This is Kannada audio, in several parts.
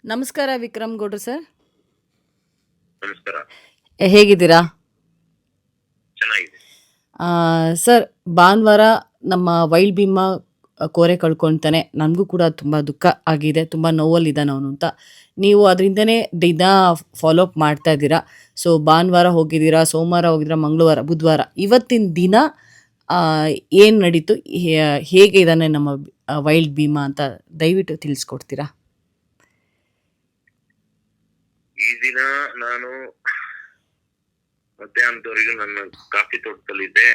ನಮಸ್ಕಾರ ವಿಕ್ರಮ್ ಗೌಡ್ರು ಸರ್. ನಮಸ್ಕಾರ. ಹೇಗಿದ್ದೀರಾ? ಚೆನ್ನಾಗಿದೆ. ಸರ್, ಭಾನುವಾರ ನಮ್ಮ ವೈಲ್ಡ್ ಭೀಮ ಕೋರೆ ಕಳ್ಕೊಳ್ತಾನೆ. ನನಗೂ ಕೂಡ ತುಂಬ ದುಃಖ ಆಗಿದೆ. ತುಂಬ ನೋವಲ್ಲಿದ್ದಾನೆ ಅವನು ಅಂತ. ನೀವು ಅದರಿಂದನೇ ದಿನ ಫಾಲೋ ಅಪ್ ಮಾಡ್ತಾ ಇದ್ದೀರಾ. ಸೊ ಭಾನುವಾರ ಹೋಗಿದ್ದೀರಾ, ಸೋಮವಾರ ಹೋಗಿದ್ದೀರಾ, ಮಂಗಳವಾರ, ಬುಧವಾರ, ಇವತ್ತಿನ ದಿನ ಏನು ನಡೀತು, ಹೇಗೆ ಇದ್ದಾನೆ ನಮ್ಮ ವೈಲ್ಡ್ ಭೀಮಾ ಅಂತ ದಯವಿಟ್ಟು ತಿಳಿಸ್ಕೊಡ್ತೀರಾ? ಈ ದಿನ ನಾನು ಮಧ್ಯಾಹ್ನದವರೆಗೂ ನನ್ನ ಕಾಫಿ ತೋಟದಲ್ಲಿದ್ದೆ,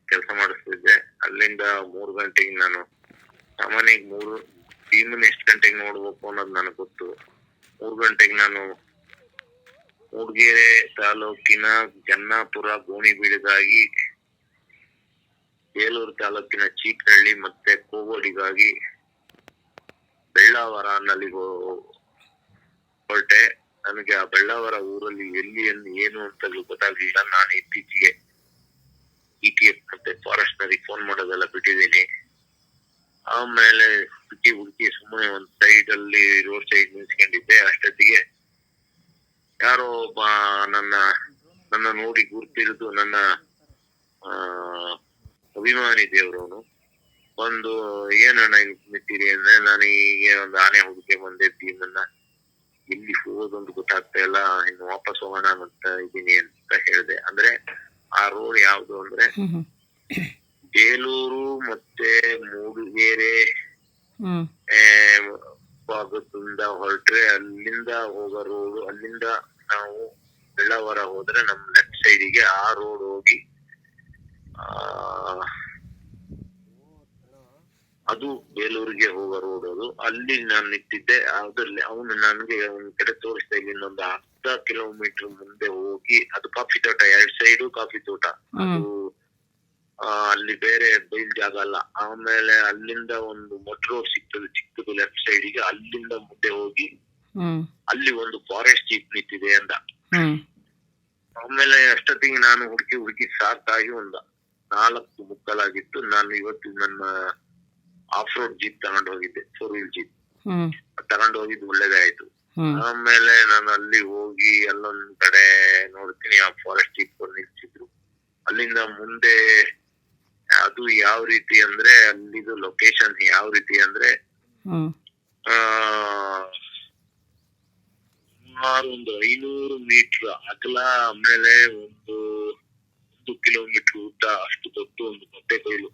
ಕೆಲಸ ಮಾಡಿಸ್ತಿದ್ದೆ. ಅಲ್ಲಿಂದ 3 ಗಂಟೆಗೆ ನಾನು ಸಾಮಾನ್ಯ ಭೀಮನ್ ಎಷ್ಟು ಗಂಟೆಗೆ ನೋಡ್ಬೇಕು ಅನ್ನೋದು ನನಗೆ ಗೊತ್ತು. 3 ಗಂಟೆಗೆ ನಾನು ಮೂಡಿಗೆರೆ ತಾಲೂಕಿನ ಜನ್ನಾಪುರ, ಗೋಣಿಬೀಡಿಗಾಗಿ, ಬೇಲೂರು ತಾಲೂಕಿನ ಚೀಕನಹಳ್ಳಿ ಮತ್ತೆ ಕೋಗೋಡಿಗಾಗಿ ಬೆಳ್ಳಾವರ ನಲ್ಲಿ ಹೊರಟೆ. ನನಗೆ ಆ ಬೆಳ್ಳಾವರ ಊರಲ್ಲಿ ಎಲ್ಲಿ ಏನು ಅಂತ ಗೊತ್ತಾಗ್ಲಿಲ್ಲ. ನಾನು ಇತ್ತೀಚೆಗೆ ETF ಮತ್ತೆ ಫಾರೆಸ್ಟ್ನರಿಗೆ ಫೋನ್ ಮಾಡೋದೆಲ್ಲ ಬಿಟ್ಟಿದ್ದೀನಿ. ಆಮೇಲೆ ಹುಡುಕಿ ಸುಮ್ಮನೆ ಒಂದ್ ಸೈಡ್ ಅಲ್ಲಿ ರೋಡ್ ಸೈಡ್ ನಿಲ್ಸ್ಕೊಂಡಿದ್ದೆ. ಅಷ್ಟೊತ್ತಿಗೆ ಯಾರೋ ಒಬ್ಬ ನನ್ನ ನೋಡಿ ಗುರ್ತಿರಿದು ನನ್ನ ಅಭಿಮಾನಿ ದೇವ್ರವನು ಒಂದು ಏನಣ್ಣ ಇಲ್ಲಿ ನಿಂತೀರಿ ಅಂದ್ರೆ, ನಾನು ಹೀಗೆ ಒಂದು ಆನೆ ಹುಡುಕೆ ಬಂದೆ, ಭೀಮನ್ನ ಇಲ್ಲಿ ಹೋಗೋದೊಂದು ಗೊತ್ತಾಗ್ತಾ ಇಲ್ಲ, ಇನ್ನು ವಾಪಸ್ ಹೋಗೋಣ ಅಂತ ಇದೀನಿ ಅಂತ ಹೇಳಿದೆ. ಅಂದ್ರೆ ಆ ರೋಡ್ ಯಾವ್ದು ಅಂದ್ರೆ ಬೇಲೂರು ಮತ್ತೆ ಮೂಡಿಗೆರೆ ಭಾಗದಿಂದ ಹೊರಟ್ರೆ ಅಲ್ಲಿಂದ ಹೋಗೋ ರೋಡ್. ಅಲ್ಲಿಂದ ನಾವು ಬೆಳ್ಳಾವರ ಹೋದ್ರೆ ನಮ್ ಲೆಫ್ಟ್ ಸೈಡಿಗೆ ಆ ರೋಡ್ ಹೋಗಿ ಅದು ಬೇಲೂರಿಗೆ ಹೋಗೋ ರೋಡ್. ಅದು ಅಲ್ಲಿ ನಾನು ನಿಂತಿದ್ದೆ. ಅದ್ರಲ್ಲಿ ಅವನು ನನಗೆ ಒಂದ್ ಕಡೆ ತೋರಿಸ್ತಾ ಇಲ್ಲ, ಇನ್ನೊಂದು 10 ಕಿಲೋಮೀಟರ್ ಮುಂದೆ ಹೋಗಿ, ಅದು ಕಾಫಿ ತೋಟ, 2 ಸೈಡು ಕಾಫಿ ತೋಟ. ಅದು ಅಲ್ಲಿ ಬೇರೆ ಬೈಲ್ ಜಾಗ ಅಲ್ಲ. ಆಮೇಲೆ ಅಲ್ಲಿಂದ ಒಂದು ಮೊಟ್ ರೋಡ್ ಸಿಗ್ತದೆ ಚಿಕ್ಕದು ಲೆಫ್ಟ್ ಸೈಡಿಗೆ, ಅಲ್ಲಿಂದ ಮುಂದೆ ಹೋಗಿ ಅಲ್ಲಿ ಒಂದು ಫಾರೆಸ್ಟ್ ಜೀಪ್ ನಿಂತಿದೆ ಅಂದ. ಆಮೇಲೆ ಅಷ್ಟೊತ್ತಿಗೆ ನಾನು ಹುಡುಕಿ ಸಾಕಾಗಿ ಒಂದು 4:45 ನಾನು ಇವತ್ತು ನನ್ನ ಆಫ್ ರೋಡ್ ಜೀಪ್ ತಗೊಂಡು ಹೋಗಿದ್ದೆ, 4 ವೀಲ್ ಜೀಪ್ ತಗೊಂಡು ಹೋಗಿದ್ದು ಒಳ್ಳೇದೇ ಆಯ್ತು. ಆಮೇಲೆ ನಾನು ಅಲ್ಲಿ ಹೋಗಿ ಅಲ್ಲೊಂದ್ ಕಡೆ ನೋಡ್ತೀನಿ, ಆ ಫಾರೆಸ್ಟ್ ಜೀಪ್ ನಿಲ್ಸಿದ್ರು. ಅಲ್ಲಿಂದ ಮುಂದೆ ಅದು ಯಾವ ರೀತಿ ಅಂದ್ರೆ, ಅಲ್ಲಿದು ಲೊಕೇಶನ್ ಯಾವ ರೀತಿ ಅಂದ್ರೆ, ಸುಮಾರು ಒಂದು 500 ಮೀಟರ್ ಅಗಲ, ಆಮೇಲೆ 1 ಕಿಲೋಮೀಟರ್ ಉದ್ದ, ಅಷ್ಟು ದೊಡ್ಡ ಒಂದು ಮೊಟ್ಟೆ ಕೊಯ್ಲು.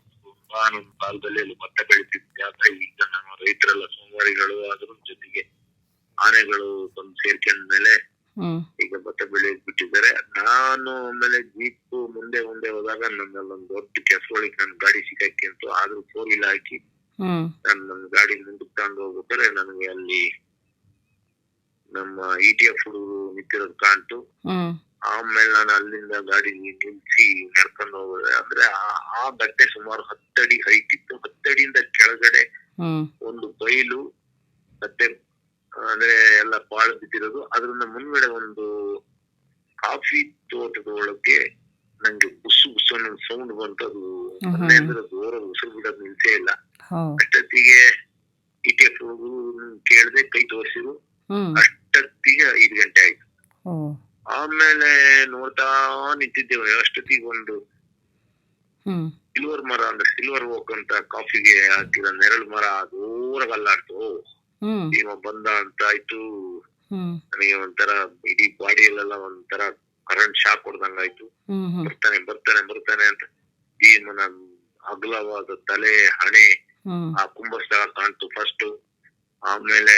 ನಾನು ಕಾಲದಲ್ಲಿ ಅಲ್ಲಿ ಭತ್ತ ಬೆಳಿತಿದ್ದೆ. ಆದ್ರೆ ಈಗ ನಮ್ಮ ರೈತರೆಲ್ಲ ಸೋಮಾರಿಗಳು, ಅದ್ರ ಜೊತೆಗೆ ಆನೆಗಳು ಬಂದು ಸೇರ್ಕೊಂಡ್ಮೇಲೆ ಈಗ ಭತ್ತ ಬೆಳೆಯಕ್ ಬಿಟ್ಟಿದ್ದಾರೆ. ನಾನು ಆಮೇಲೆ ಜೀಪ್ ಮುಂದೆ ಹೋದಾಗ ನನ್ನಲ್ಲೊಂದು ದೊಡ್ಡ ಕೆಸರೊಳಗೆ ನನ್ನ ಗಾಡಿ ಸಿಕ್ಕಾಕಿಂತು. ಆದ್ರೂ 4 ವೀಲ್ ಹಾಕಿ ನಾನು ನನ್ನ ಗಾಡಿ ಮುಂದಕ್ಕೆ ತಗೊಂಡು ಹೋಗ್ಬೇಕಾದ್ರೆ ನನಗೆ ಅಲ್ಲಿ ನಮ್ಮ ETF ಹುಡುಗರು ನಿಂತಿರೋದು ಕಾಣ್ತು. ಆಮೇಲೆ ನಾನು ಅಲ್ಲಿಂದ ಗಾಡಿ ನಿಲ್ಸಿ ನಡ್ಕೊಂಡು ಹೋಗೋದೆ. ಅಂದ್ರೆ ಆ ಗಟ್ಟೆ ಸುಮಾರು 10 ಅಡಿ ಹೈಟ್ ಇತ್ತು. 10 ಅಡಿಯಿಂದ ಕೆಳಗಡೆ ಒಂದು ಬೈಲು ಮತ್ತೆ ಅಂದ್ರೆ ಎಲ್ಲ ಪಾಳು ಬಿದ್ದಿರೋದು. ಅದ್ರಿಂದ ಮುಂದ್ಗಡೆ ಒಂದು ಕಾಫಿ ತೋಟದ ಒಳಗೆ ನಂಗೆ ಬುಸ್ಸು ಅನ್ನೋ ಸೌಂಡ್ ಬಂತು. ಅದು ಅಂದ್ರೆ ದೂರ ಉಸಿರು ಬಿಡೋದು ನಿಲ್ಸೇ ಇಲ್ಲ. ಅಷ್ಟೊತ್ತಿಗೆ ETF ಹುಡುಗರು ಕೇಳ್ದೆ, ಕೈ ತೋರಿಸಿರು. ಅಷ್ಟೊತ್ತಿಗೆ 5 ಗಂಟೆ ಆಯ್ತು. ಆಮೇಲೆ ನೋಡ್ತಾ ನಿಂತಿದ್ದೇವೆ. ಅಷ್ಟೊತ್ತಿಗೆ ಒಂದು ಸಿಲ್ವರ್ ಮರ, ಅಂದ್ರೆ ಸಿಲ್ವರ್ ಓಕ್ ಅಂತ ಕಾಫಿಗೆ ಹಾಕಿರೋ ನೆರಳು ಮರ ದೂರಾಗ ಅಲ್ಲಾಡ್ತು. ಈಗ ಬಂದ ಅಂತ ಆಯ್ತು. ನನಗೆ ಒಂಥರ ಇಡೀ ಬಾಡಿಯಲ್ಲೆಲ್ಲ ಒಂಥರ ಕರೆಂಟ್ ಶಾಕ್ ಹೊಡ್ದಂಗಾಯ್ತು. ಬರ್ತಾನೆ ಅಂತ ಭೀಮನ ಅಗಲವಾದ ತಲೆ, ಹಣೆ, ಆ ಕುಂಭಸ್ಥಳ ಕಾಣ್ತು ಫಸ್ಟ್. ಆಮೇಲೆ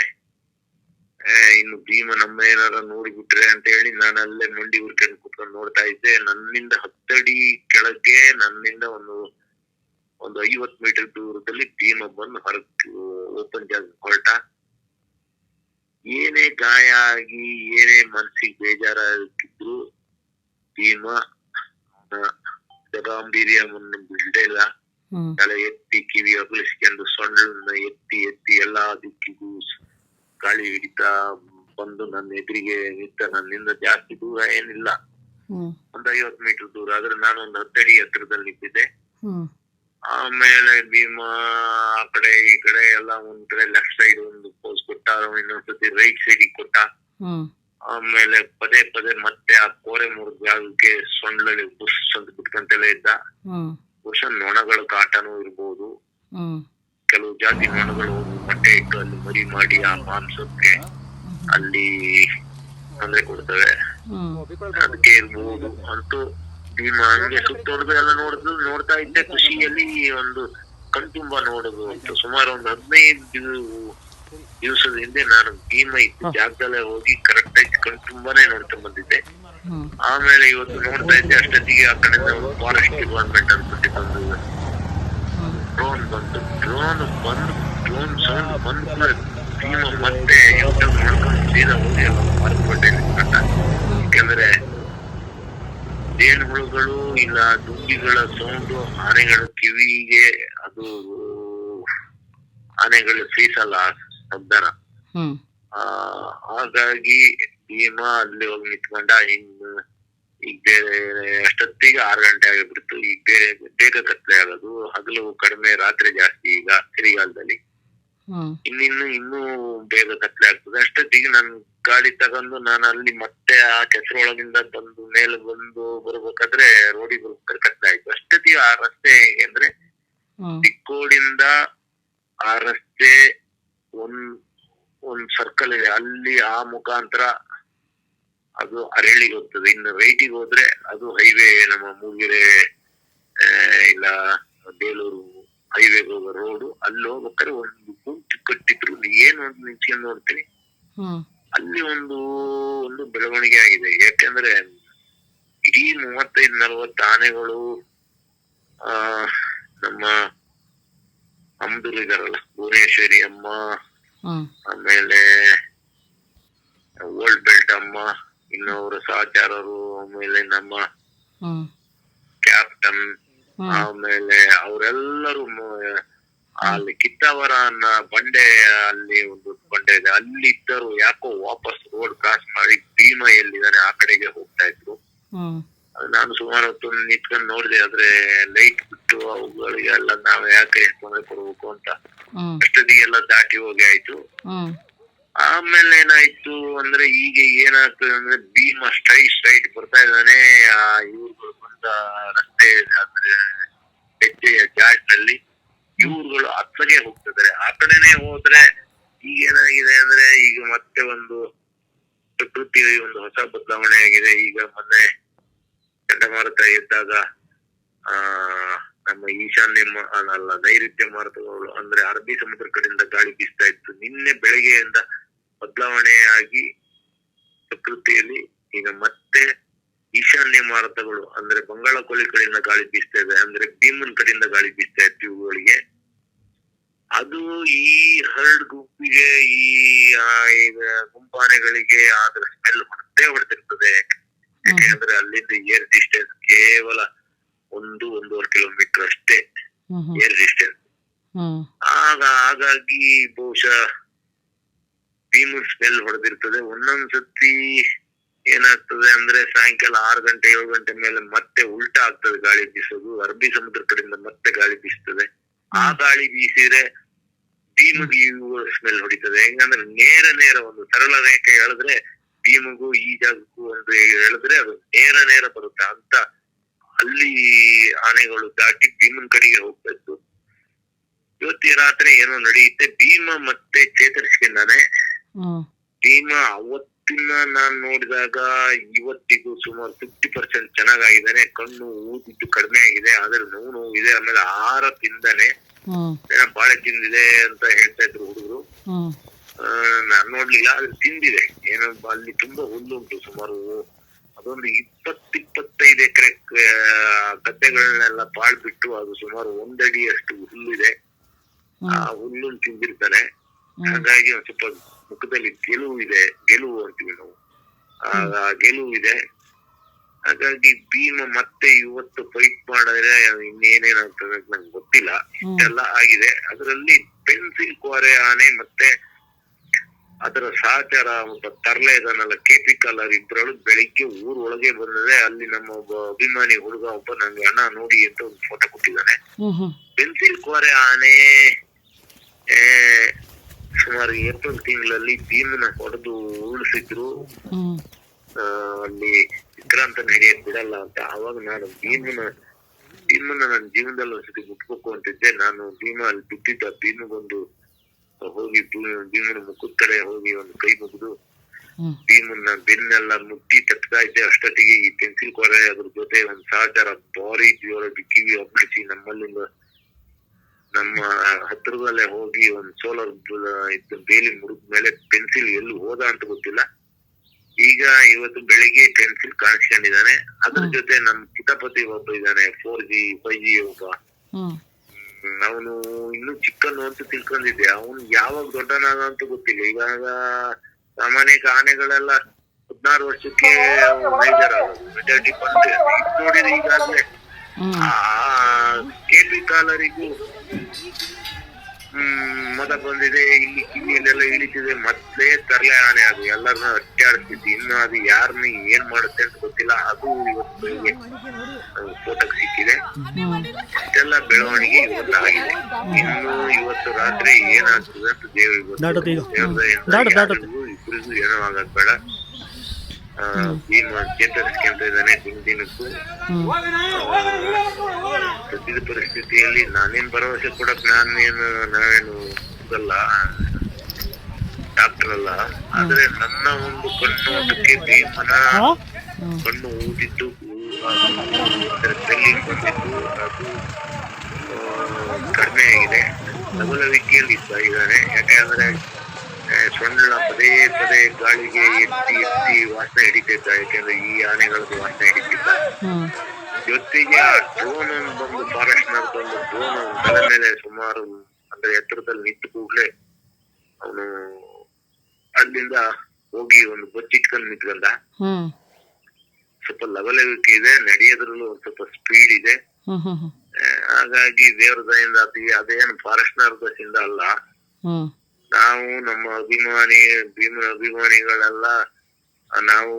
ಇನ್ನು ಭೀಮ ನಮ್ಮ ಏನಾರ ನೋಡಿಬಿಟ್ರೆ ಅಂತ ಹೇಳಿ ನಾನು ಅಲ್ಲೇ ಮಂಡಿ ಹುರ್ಕೊಂಡು ಕುತ್ಕೊಂಡು ನೋಡ್ತಾ ಇದ್ದೆ. ನನ್ನಿಂದ 10 ಅಡಿ ಕೆಳಗೆ, ನನ್ನಿಂದ ಒಂದು 50 ಮೀಟರ್ ದೂರದಲ್ಲಿ ಭೀಮ ಬಂದು ಓಪನ್ ಜಾಗ ಹೊರಟ. ಏನೇ ಗಾಯ ಆಗಿ ಏನೇ ಮನ್ಸಿಗೆ ಬೇಜಾರಾಗಿದ್ರು ಭೀಮ ಗಾಂಭೀರ್ಯವನ್ನು ಬಿಡಲೇ ಇಲ್ಲ. ತಲೆ ಎತ್ತಿ, ಕಿವಿ ಅಗಲಿಸ್ಕೊಂಡು, ಸೊಂಡಲನ್ನ ಎತ್ತಿ ಎಲ್ಲಾ ದಿಕ್ಕಿಗೂ ಗಾಳಿ ಹಿಡಿತಾ ಬಂದು ನನ್ನ ಎದುರಿಗೆ ನಿಂತ. ನನ್ನಿಂದ ಜಾಸ್ತಿ ದೂರ ಏನಿಲ್ಲ, ಒಂದು 50 ಮೀಟರ್ ದೂರ. ಆದ್ರೆ ನಾನು ಒಂದು 10 ಅಡಿ ಎತ್ತರದಲ್ಲಿ ನಿಂತಿದ್ದೆ. ಆಮೇಲೆ ಭೀಮ ಆ ಕಡೆ ಈ ಕಡೆ ಎಲ್ಲ ಒಂದ್ ಕಡೆ ಲೆಫ್ಟ್ ಸೈಡ್ ಒಂದು ಪೋಸ್ ಕೊಟ್ಟ, ಇನ್ನೊಂದ್ಸತಿ ರೈಟ್ ಸೈಡ್ ಕೊಟ್ಟ. ಹ್ಮ್ ಆಮೇಲೆ ಪದೇ ಪದೇ ಮತ್ತೆ ಆ ಕೋರೆ ಮುರಿದ ಜಾಗಕ್ಕೆ ಸೊಂಡ್ಲಲ್ಲಿ ಬುಸ್ ಅಂತ ಬಿಟ್ಕೊಂತಲೇ ಇದ್ದ. ಹ್ಮ್ ಬಹುಶಃ ನೊಣಗಳ ಕಾಟನೂ ಇರ್ಬೋದು. ಹ್ಮ್ ಕೆಲವು ಜಾತಿ ನೊಣಗಳು ಮೊಟ್ಟೆ ಇಟ್ಟು ಅಲ್ಲಿ ಮರಿ ಮಾಡಿ ಆ ಮಾಂಸಕ್ಕೆ ಅಲ್ಲಿ ತೊಂದರೆ ಕೊಡ್ತವೆ, ಹ್ಮ್ ಅದಕ್ಕೆ ಇರ್ಬೋದು. ಅಂತೂ ಭೀಮ ಹಂಗೆ ಸುತ್ತೋಡ್ದು ಎಲ್ಲ ನೋಡ್ತಾ ಇದ್ದೆ ಖುಷಿಯಲ್ಲಿ. ಒಂದು ಕಣ್ತುಂಬ ನೋಡುದು ಅಂತ ಸುಮಾರು ಒಂದು 15 ದಿವಸದ ಹಿಂದೆ ನಾನು ಭೀಮ ಇದ್ದ ಜಾಗದಲ್ಲೇ ಹೋಗಿ ಕರೆಕ್ಟ್ ಆಗಿ ಕಣ್ತುಂಬಾನೇ ನೋಡ್ಕೊಂಡ್ ಬಂದಿದ್ದೆ. ಹ್ಮ್ ಆಮೇಲೆ ಇವತ್ತು ನೋಡ್ತಾ ಇದ್ದೆ ಅಷ್ಟೊತ್ತಿಗೆ ಆ ಕಡೆಯಿಂದ ಫಾರೆಸ್ಟ್ ಡಿಪಾರ್ಟ್ಮೆಂಟ್ ಅನ್ಬಿಟ್ಟಿದ್ದು ಡ್ರೋನ್ ಬಂತು. ಡ್ರೋನ್ ಸೌಂಡ್ ಬಂದ ಭೀಮ ಮತ್ತೆ ಯೂಟ್ಯೂಬ್ ಮಾಡ್ಕೊಂಡು ಸೀದಾ ಹೋಗಿ ಎಲ್ಲ ಮಾರುಕಟ್ಟೆ ನಿಂತ್ಕೊಂಡ. ಯಾಕಂದ್ರೆ ಜೇನುಹುಳುಗಳು ಇಲ್ಲ ದುಂಬಿಗಳ ಸೌಂಡು ಆನೆಗಳ ಕಿವಿಗೆ ಅದು ಆನೆಗಳು ಸೀಸಲ್ಲ ಶಬ್ದನ. ಹ್ಮ್ ಹಾಗಾಗಿ ಭೀಮ ಅಲ್ಲಿ ಹೋಗಿ ನಿಂತ್ಕೊಂಡ. ಈಗ ಬೇರೆ ಅಷ್ಟೊತ್ತಿಗೆ 6 ಗಂಟೆ ಆಗಿಬಿಡ್ತು. ಈಗ ಬೇಗ ಕತ್ಲೆ ಆಗೋದು, ಹಗಲು ಕಡಿಮೆ ರಾತ್ರಿ ಜಾಸ್ತಿ ಈಗ ಚಳಿಗಾಲದಲ್ಲಿ. ಇನ್ನೂ ಬೇಗ ಕತ್ಲೆ ಆಗ್ತದೆ. ಅಷ್ಟೊತ್ತಿಗೆ ನನ್ ಗಾಡಿ ತಗೊಂಡು ನಾನು ಅಲ್ಲಿ ಮತ್ತೆ ಆ ಕೆಸರೊಳಗಿಂದ ಬಂದು ಮೇಲೆ ಬಂದು ಬರ್ಬೇಕಾದ್ರೆ ರೋಡಿಗೆ ಬರ್ಬೇಕಾದ್ರೆ ಕತ್ಲೆ ಆಯ್ತು. ಅಷ್ಟೊತ್ತಿಗೆ ಆ ರಸ್ತೆ ಅಂದ್ರೆ ಚಿಕ್ಕೋಡಿಂದ ಆ ರಸ್ತೆ ಒಂದ್ ಸರ್ಕಲ್ ಇದೆ, ಅಲ್ಲಿ ಆ ಮುಖಾಂತರ ಅದು ಅರಳಿಗೆ ಹೋಗ್ತದೆ. ಇನ್ನು ರೈಟಿಗೆ ಹೋದ್ರೆ ಅದು ಹೈವೇ, ನಮ್ಮ ಮೂಗಿರೆ ಇಲ್ಲ ಬೇಲೂರು ಹೈವೇಗೆ ಹೋಗೋ ರೋಡು. ಅಲ್ಲಿ ಹೋಗ್ಬೇಕಾದ್ರೆ ಒಂದು ಗುಂಪು ಕಟ್ಟಿದ್ರು, ಏನು ಒಂದು ನಿಂತ್ಕೊಂಡು ನೋಡ್ತೀನಿ, ಅಲ್ಲಿ ಒಂದು ಬೆಳವಣಿಗೆ ಆಗಿದೆ. ಯಾಕೆಂದ್ರೆ ಇಡೀ 35-40 ಆನೆಗಳು ನಮ್ಮ ಅಮ್ಮದೂರು ಇದಾರಲ್ಲ, ಭುವನೇಶ್ವರಿ ಅಮ್ಮ, ಆಮೇಲೆ ಓಲ್ಡ್ ಬೆಲ್ಟ್ ಅಮ್ಮ, ಇನ್ನು ಅವರ ಸಹಚಾರರು, ಆಮೇಲೆ ನಮ್ಮ ಕ್ಯಾಪ್ಟನ್, ಆಮೇಲೆ ಅವರೆಲ್ಲರೂ ಅಲ್ಲಿ ಕಿತ್ತಾವರ ಅನ್ನೋ ಬಂಡೆ, ಅಲ್ಲಿ ಒಂದು ಬಂಡೆ ಇದೆ, ಅಲ್ಲಿ ಇದ್ದರು. ಯಾಕೋ ವಾಪಸ್ ರೋಡ್ ಕ್ರಾಸ್ ಮಾಡಿ ಭೀಮ ಎಲ್ಲಿದ್ದಾನೆ ಆ ಕಡೆಗೆ ಹೋಗ್ತಾ ಇದ್ರು. ನಾನು ಸುಮಾರು ಹೊತ್ತು ನಿಂತ್ಕೊಂಡು ನೋಡಿದೆ, ಆದ್ರೆ ಲೈಟ್ ಬಿಟ್ಟು ಅವುಗಳಿಗೆಲ್ಲ ನಾವ್ ಯಾಕೆ ತೊಂದರೆ ಕೊಡ್ಬೇಕು ಅಂತ ಅಷ್ಟೊತ್ತಿಗೆಲ್ಲ ದಾಟಿ ಹೋಗಿ ಆಯ್ತು. ಆಮೇಲೆ ಏನಾಯ್ತು ಅಂದ್ರೆ ಈಗ ಏನಾಗ್ತದೆ ಅಂದ್ರೆ ಭೀಮ ಸ್ಟ್ರೈಟ್ ಬರ್ತಾ ಇದ್ದಾನೆ. ಆ ಇವ್ರುಗಳು ಬಂದ ರಸ್ತೆ ಅಂದ್ರೆ ಹೆಜ್ಜೆಯ ಜಾಡ್ನಲ್ಲಿ ಇವ್ರುಗಳು ಅತ್ತಗೆ ಹೋಗ್ತಿದ್ದಾರೆ. ಆ ಕಡೆನೆ ಹೋದ್ರೆ ಈಗ ಏನಾಗಿದೆ ಅಂದ್ರೆ ಈಗ ಮತ್ತೆ ಒಂದು ಪ್ರಕೃತಿ ಒಂದು ಹೊಸ ಬದಲಾವಣೆ ಆಗಿದೆ. ಈಗ ಮೊನ್ನೆ ಚಂಡಮಾರುತ ಇದ್ದಾಗ ನಮ್ಮ ಈಶಾನ್ಯ ಅಲ್ಲ ನೈಋತ್ಯ ಮಾರುತಗಳು ಅಂದ್ರೆ ಅರಬ್ಬಿ ಸಮುದ್ರ ಕಡೆಯಿಂದ ಗಾಳಿ ಬೀಸ್ತಾ ಇತ್ತು. ನಿನ್ನೆ ಬೆಳಗ್ಗೆಯಿಂದ ಬದಲಾವಣೆ ಆಗಿ ಪ್ರಕೃತಿಯಲ್ಲಿ ಈಗ ಮತ್ತೆ ಈಶಾನ್ಯ ಮಾರುತಗಳು ಅಂದ್ರೆ ಬಂಗಾಳ ಕೊಲ್ಲಿ ಕಡೆಯಿಂದ ಗಾಳಿ ಬೀಸ್ತಾ ಇದೆ, ಅಂದ್ರೆ ಭೀಮನ್ ಕಡೆಯಿಂದ ಗಾಳಿ ಬೀಸ್ತಾ ಇತ್ತು ಇವುಗಳಿಗೆ. ಅದು ಈ ಹರ್ಡ್ ಗುಂಪಿಗೆ ಈ ಗುಂಪಾನೆಗಳಿಗೆ ಆದ್ರ ಸ್ಮೆಲ್ ಹೊಡೆದಿರ್ತದೆ. ಯಾಕೆಂದ್ರೆ ಅಲ್ಲಿಂದ ಏರ್ ಡಿಸ್ಟೆನ್ಸ್ ಕೇವಲ 1-1.5 ಕಿಲೋಮೀಟರ್ ಅಷ್ಟೇ ಏರ್ ಡಿಸ್ಟೆನ್ಸ್. ಹಾಗಾಗಿ ಬಹುಶಃ ಭೀಮನ್ ಸ್ಮೆಲ್ ಹೊಡೆದಿರ್ತದೆ. ಒಂದೊಂದ್ಸತಿ ಏನಾಗ್ತದೆ ಅಂದ್ರೆ ಸಾಯಂಕಾಲ 6 ಗಂಟೆ 7 ಗಂಟೆ ಮೇಲೆ ಮತ್ತೆ ಉಲ್ಟಾ ಆಗ್ತದೆ ಗಾಳಿ ಬೀಸೋದು. ಅರಬ್ಬಿ ಸಮುದ್ರ ಕಡೆಯಿಂದ ಮತ್ತೆ ಗಾಳಿ ಬೀಸ್ತದೆ. ಆ ಗಾಳಿ ಬೀಸಿದ್ರೆ ಭೀಮಿಗೆ ಸ್ಮೆಲ್ ಹೊಡಿತದೆ. ಹೆಂಗಂದ್ರೆ ನೇರ ಒಂದು ಸರಳ ರೇಖೆ ಎಳೆದ್ರೆ ಭೀಮಿಗೂ ಈ ಜಾಗಕ್ಕೂ ಒಂದು ಎಳೆದ್ರೆ ಅದು ನೇರ ಬರುತ್ತೆ ಅಂತ ಅಲ್ಲಿ ಆನೆಗಳು ದಾಟಿ ಭೀಮನ್ ಕಡೆಗೆ ಹೋಗ್ತಾ ಇತ್ತು. ಇವತ್ತಿ ರಾತ್ರಿ ಏನೋ ನಡೆಯುತ್ತೆ. ಭೀಮ ಮತ್ತೆ ಚೇತರಿಸ್ಕೊಂಡಾನೆ. ಭೀಮ ಅವತ್ತಿನ ನಾನ್ ನೋಡಿದಾಗ ಇವತ್ತಿಗೂ ಸುಮಾರು 50% ಚೆನ್ನಾಗಿದ್ದಾನೆ. ಕಣ್ಣು ಊದಿದ್ದು ಕಡಿಮೆ ಆಗಿದೆ, ಆದ್ರೆ ನೋವು ಇದೆ. ಆಮೇಲೆ ಆಹಾರ ತಿಂದಾನೆ, ಬಾಳೆ ತಿಂದಿದೆ ಅಂತ ಹೇಳ್ತಾ ಇದ್ರು ಹುಡುಗರು. ನಾನ್ ನೋಡ್ಲಿಲ್ಲ, ಆದ್ರೆ ತಿಂದಿದೆ. ಏನೋ ಅಲ್ಲಿ ತುಂಬಾ ಹುಲ್ಲುಂಟು. ಸುಮಾರು ಅದೊಂದು 20-25 ಎಕರೆ ಗದ್ದೆಗಳನ್ನೆಲ್ಲ ಬಾಳ್ಬಿಟ್ಟು ಅದು ಸುಮಾರು 1 ಅಡಿಯಷ್ಟು ಹುಲ್ಲಿದೆ. ಆ ಹುಲ್ಲನ್ನು ತಿಂದಿರ್ತಾನೆ. ಹಾಗಾಗಿ ಒಂದ್ ಸ್ವಲ್ಪ ಮುಖದಲ್ಲಿ ಗೆಲುವು ಅಂತೀವಿ ನಾವು, ಆ ಗೆಲುವು ಇದೆ. ಹಾಗಾಗಿ ಭೀಮ ಮತ್ತೆ ಇವತ್ತು ಫೈಟ್ ಮಾಡಿದ್ರೆ ಇನ್ನೇನೇನಾಗ್ತದೆ ಅಂತ ನಂಗೆ ಗೊತ್ತಿಲ್ಲ. ಇಷ್ಟೆಲ್ಲ ಆಗಿದೆ. ಅದರಲ್ಲಿ ಪೆನ್ಸಿಲ್ ಕ್ವಾರೆ ಆನೆ ಮತ್ತೆ ಅದರ ಸಹಚಾರ ಮತ್ತು ತರ್ಲೆ ಇದನ್ನಲ್ಲ KP ಕಾಲರ್ ಇಬ್ಬರು ಬೆಳಿಗ್ಗೆ ಊರ್ ಒಳಗೆ ಬಂದರೆ ಅಲ್ಲಿ ನಮ್ಮ ಒಬ್ಬ ಅಭಿಮಾನಿ ಹುಡುಗ ಒಬ್ಬ ನಂಗೆ ಅಣ್ಣ ನೋಡಿ ಅಂತ ಒಂದು ಫೋಟೋ ಕೊಟ್ಟಿದ್ದಾನೆ. ಪೆನ್ಸಿಲ್ ಕೋರೆ ಆನೆ ಸುಮಾರು ಏಪ್ರಿಲ್ ತಿಂಗಳಲ್ಲಿ ಭೀಮನ ಹೊಡೆದು ಉರುಳಿಸಿದ್ರು. ಅಲ್ಲಿ ವಿಕ್ರಾಂತ ನಡೆಯಕ್ ಬಿಡಲ್ಲ ಅಂತ. ಅವಾಗ ನಾನು ಭೀಮನ ನನ್ನ ಜೀವನದಲ್ಲಿ ಒಂದ್ಸತಿ ಮುಟ್ಬೇಕು ಅಂತಿದ್ದೆ. ನಾನು ಭೀಮ ಅಲ್ಲಿ ಬಿಟ್ಟಿದ್ದ. ಭೀಮಗೊಂದು ಹೋಗಿ ಭೀಮನ ಮುಖದ ಕಡೆ ಹೋಗಿ ಒಂದು ಕೈ ಮುಗಿದು ಭೀಮನ್ನ ಬೆನ್ನೆಲ್ಲ ಮುಟ್ಟಿ ತಟ್ತಾ ಇದ್ದೆ. ಅಷ್ಟೊತ್ತಿಗೆ ಈ ಪೆನ್ಸಿಲ್ ಕೊರೆ ಅದ್ರ ಜೊತೆ ಒಂದ್ ಸಹಚಾರ ಭಾರಿ ಜೋರಾಗಿ ಕಿವಿ ಒಬ್ಬಳಿಸಿ ನಮ್ಮಲ್ಲಿಂದ ನಮ್ಮ ಹತ್ರದಲ್ಲೇ ಹೋಗಿ ಒಂದ್ ಸೋಲಾರ್ ಬೇಲಿ ಮುರಿದ ಮೇಲೆ ಪೆನ್ಸಿಲ್ ಎಲ್ಲಿ ಹೋದ ಅಂತ ಗೊತ್ತಿಲ್ಲ. ಈಗ ಇವತ್ತು ಬೆಳಿಗ್ಗೆ ಪೆನ್ಸಿಲ್ ಕಾಣಿಸ್ಕೊಂಡಿದ್ದಾನೆ. ಅದ್ರ ಜೊತೆ ನಮ್ ಕಿತಾಪತಿ ಒಬ್ಬ ಇದ್ದಾನೆ, 4G 5G ಒಬ್ಬ. ಅವನು ಇನ್ನು ಚಿಕ್ಕನು ಅಂತ ತಿಳ್ಕೊಂಡಿದ್ದೆ. ಅವನು ಯಾವಾಗ ದೊಡ್ಡನಾಗ ಅಂತ ಗೊತ್ತಿಲ್ಲ. ಇವಾಗ ಸಾಮಾನ್ಯ ಆನೆಗಳೆಲ್ಲ 16 ವರ್ಷಕ್ಕೆ ಮೇಜರ್ ಆಗೋದು, ಮೆಜಾರಿಟಿ ಬಂದ್ರೆ ನೋಡಿದ್ರೆ ಈಗಾಗ್ಲೇ KP ಕಾಲರಿಗೂ ಮದ ಬಂದಿದೆ. ಇಲ್ಲಿ ಕಿವಿಯಲ್ಲೆಲ್ಲ ಇಳಿತಿದೆ. ಮೊದ್ಲೇ ತರ್ಲೆ ಆನೆ ಅದು ಎಲ್ಲರನ್ನ ಅಟ್ಟಾಡಿಸ್ತಿತ್ತು. ಇನ್ನು ಅದು ಯಾರನ್ನ ಏನ್ ಮಾಡುತ್ತೆ ಅಂತ ಗೊತ್ತಿಲ್ಲ. ಅದು ಇವತ್ತು ಫೋಟೋಕ್ ಸಿಕ್ಕಿದೆ. ಇಷ್ಟೆಲ್ಲ ಬೆಳವಣಿಗೆ ಇವತ್ತು ಆಗಿದೆ. ಇನ್ನು ಇವತ್ತು ರಾತ್ರಿ ಏನಾಗ್ತದೆ ಅಂತ ದೇವರಿಗೂ ಇಬ್ಬರಿಗೂ ಏನೋ ಆಗದ್ ಬೇಡ. ಭೀಮ ಚೇತರಿಸ್ಕೊಂತ ಇದ್ದಾನೆ ದಿನಕ್ಕೂ. ಸದ್ಯದ ಪರಿಸ್ಥಿತಿಯಲ್ಲಿ ನಾನೇನ್ ಭರವಸೆ ಕೊಡಕ್ ನಾವೇನು ಇದಲ್ಲ, ಡಾಕ್ಟರ್ ಅಲ್ಲ. ಆದ್ರೆ ನನ್ನ ಒಂದು ಕಣ್ಣು ಅದಕ್ಕೆ ಭೀಮನ ಕಣ್ಣು ಊದಿದ್ದು ಬಂದಿದ್ದು ಅದು ಕಡಿಮೆ ಆಗಿದೆ. ಲವಲವಿಕೆಯಲ್ಲಿ ಇದ್ದಾನೆ. ಯಾಕೆಂದ್ರೆ ಸೊಂಡಿಲ ಪದೇ ಪದೇ ಗಾಳಿಗೆ ಎತ್ತಿ ವಾಸನೆ ಹಿಡಿತಿದ್ದ. ಯಾಕೆಂದ್ರೆ ಈ ಆನೆಗಳದ್ದು ವಾಸನೆ ಹಿಡಿತಿದ್ದ. ಜೊತೆಗೆ ಆ ಡ್ರೋನ್ ಬಂದು ಫಾರೆಸ್ಟ್ ನರ್ ಬಂದು ಡ್ರೋನ್ ತಲೆ ಮೇಲೆ ಸುಮಾರು ಅಂದ್ರೆ ಎತ್ತರದಲ್ಲಿ ನಿಂತು ಕೂಡ್ಲೆ ಅವನು ಅಲ್ಲಿಂದ ಹೋಗಿ ಒಂದು ಬಚ್ಚಿಟ್ಕೊಂಡು ನಿಂತ್ಕೊಂಡ. ಸ್ವಲ್ಪ ಲವಲವಿಕೆ ಇದೆ, ನಡೆಯೋದ್ರಲ್ಲೂ ಒಂದ್ ಸ್ವಲ್ಪ ಸ್ಪೀಡ್ ಇದೆ. ಹಾಗಾಗಿ ದೇವ್ರ ದಯಿಂದ ಅದೇನು ಫಾರೆಸ್ಟ್ ನರ್ ದಶಿಂದ ಅಲ್ಲ. ನಾವು ನಮ್ಮ ಭೀಮನ ಅಭಿಮಾನಿಗಳೆಲ್ಲ ನಾವು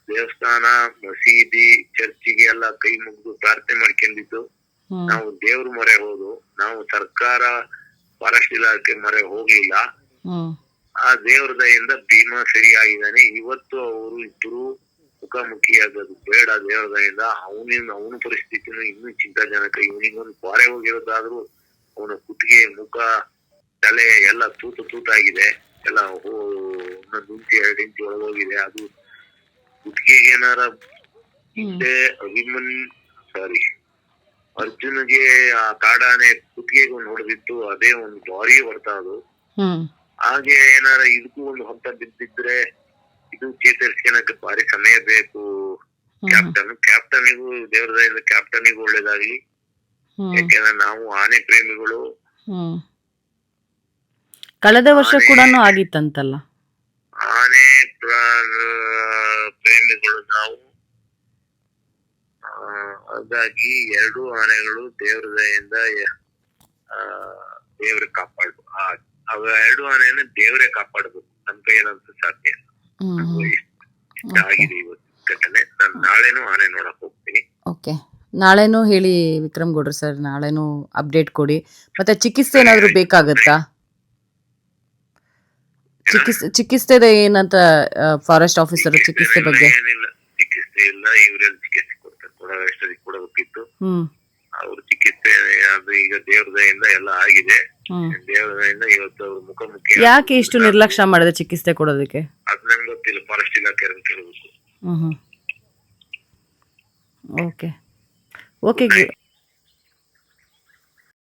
ದೇವಸ್ಥಾನ, ಮಸೀದಿ, ಚರ್ಚಿಗೆ ಎಲ್ಲ ಕೈ ಮುಗಿದು ಪ್ರಾರ್ಥನೆ ಮಾಡ್ಕೊಂಡಿದ್ದು. ನಾವು ದೇವ್ರ ಮೊರೆ ಹೋದು. ನಾವು ಸರ್ಕಾರ, ಫಾರೆಸ್ಟ್ ಇಲಾಖೆ ಮೊರೆ ಹೋಗ್ಲಿಲ್ಲ. ಆ ದೇವ್ರ ದಯಿಂದ ಭೀಮ ಸರಿಯಾಗಿದ್ದಾನೆ. ಇವತ್ತು ಅವರು ಇಬ್ಬರು ಮುಖಾಮುಖಿಯಾಗೋದು ಬೇಡ ದೇವ್ರ ದಯಿಂದ. ಅವನ ಪರಿಸ್ಥಿತಿನೂ ಇನ್ನೂ ಚಿಂತಾಜನಕ. ಇವನಿಗೊಂದು ಪಾರೆ ಹೋಗಿರೋದಾದ್ರೂ ಅವನ ಕುತ್ತಿಗೆ, ಮುಖ, ತಲೆ ಎಲ್ಲ ತೂತಾಗಿದೆ. ಎಲ್ಲ 1 ಇಂಚು 2 ಇಂಚು ಒಳಗೋಗಿದೆ. ಅದು ಕುತ್ತಿಗೆಗೆ ಏನಾರ ಹಿಂದೆ ಅರ್ಜುನ್ಗೆ ಆ ಕಾಡಾನೆ ಕುತ್ತಿಗೆಗೆ ಒಂದು ಹೊಡೆದಿತ್ತು. ಅದೇ ಒಂದು ಭಾರಿ ಹೊಡೆತ ಅದು. ಹಾಗೆ ಏನಾರ ಇದಕ್ಕೂ ಒಂದು ಹೊತ್ತ ಬಿದ್ದಿದ್ರೆ ಇದು ಚೇತರಿಸ್ಕೊಳಕ್ಕೆ ಭಾರಿ ಸಮಯ ಬೇಕು. ಕ್ಯಾಪ್ಟನಿಗೂ ದೇವರದಿಂದ ಕ್ಯಾಪ್ಟನಿಗೂ ಒಳ್ಳೇದಾಗ್ಲಿ. ಯಾಕೆಂದ್ರೆ ನಾವು ಆನೆ ಪ್ರೇಮಿಗಳು. ಕಳೆದ ವರ್ಷ ಕೂಡ ಆಗಿತ್ತಂತಲ್ಲ ಆನೆ ಪ್ರೇಮಿಗಳು ನಾವು. ಹಾಗಾಗಿ 2 ಆನೆಗಳು ದೇವ್ರ ದಯಿಂದ ದೇವ್ರ ಕಾಪಾಡು. ಅವ 2 ಆನೆಯನ್ನ ದೇವ್ರೇ ಕಾಪಾಡ್ಬೇಕು. ನಮ್ ಕೈಯಲ್ಲಂತೂ ಸಾಧ್ಯ ಇಲ್ಲ. ಇಷ್ಟ ಆಗಿದೆ ಇವತ್ತು ಘಟನೆ. ನಾನು ನಾಳೆನೂ ಆನೆ ನೋಡಕ್ ಹೋಗ್ತೀನಿ. ಓಕೆ, ನಾಳೆನೂ ಹೇಳಿ ವಿಕ್ರಮ್ ಗೌಡ್ರು ಸರ್, ನಾಳೆನೂ ಅಪ್ಡೇಟ್ ಕೊಡಿ. ಮತ್ತೆ ಚಿಕಿತ್ಸೆ ಏನಾದ್ರು ಬೇಕಾಗತ್ತಾ? ಚಿಕಿತ್ಸೆ ಏನಂತ ಫಾರೆಸ್ಟ್ ಆಫೀಸರ್ ಚಿಕಿತ್ಸೆ ಬಗ್ಗೆ? ಏನಿಲ್ಲ, ಚಿಕಿತ್ಸೆ ಇಲ್ಲ. ಇವರೆಲ್ಲ ಚಿಕಿತ್ಸೆ ಕೊಡ್ತಾರೆ, ಕೊಡಬೇಕಿತ್ತು. ಅವ್ರ ಚಿಕಿತ್ಸೆ ಅದು ಈಗ ದೇವ್ರ ದಯಿಂದ ಎಲ್ಲ ಆಗಿದೆ. ದೇವ್ರ ದಯಿಂದ ಇವತ್ತು ಅವ್ರ ಮುಖಾಮುಖಿ. ಯಾಕೆ ಇಷ್ಟು ನಿರ್ಲಕ್ಷ್ಯ ಮಾಡಿದೆ ಚಿಕಿತ್ಸೆ ಕೊಡೋದಕ್ಕೆ? ಅದ್ ನಂಗೆ ಗೊತ್ತಿಲ್ಲ. ಫಾರೆಸ್ಟ್ ಇಲಾಖೆ ಕೇಳಬೇಕು. Okay okay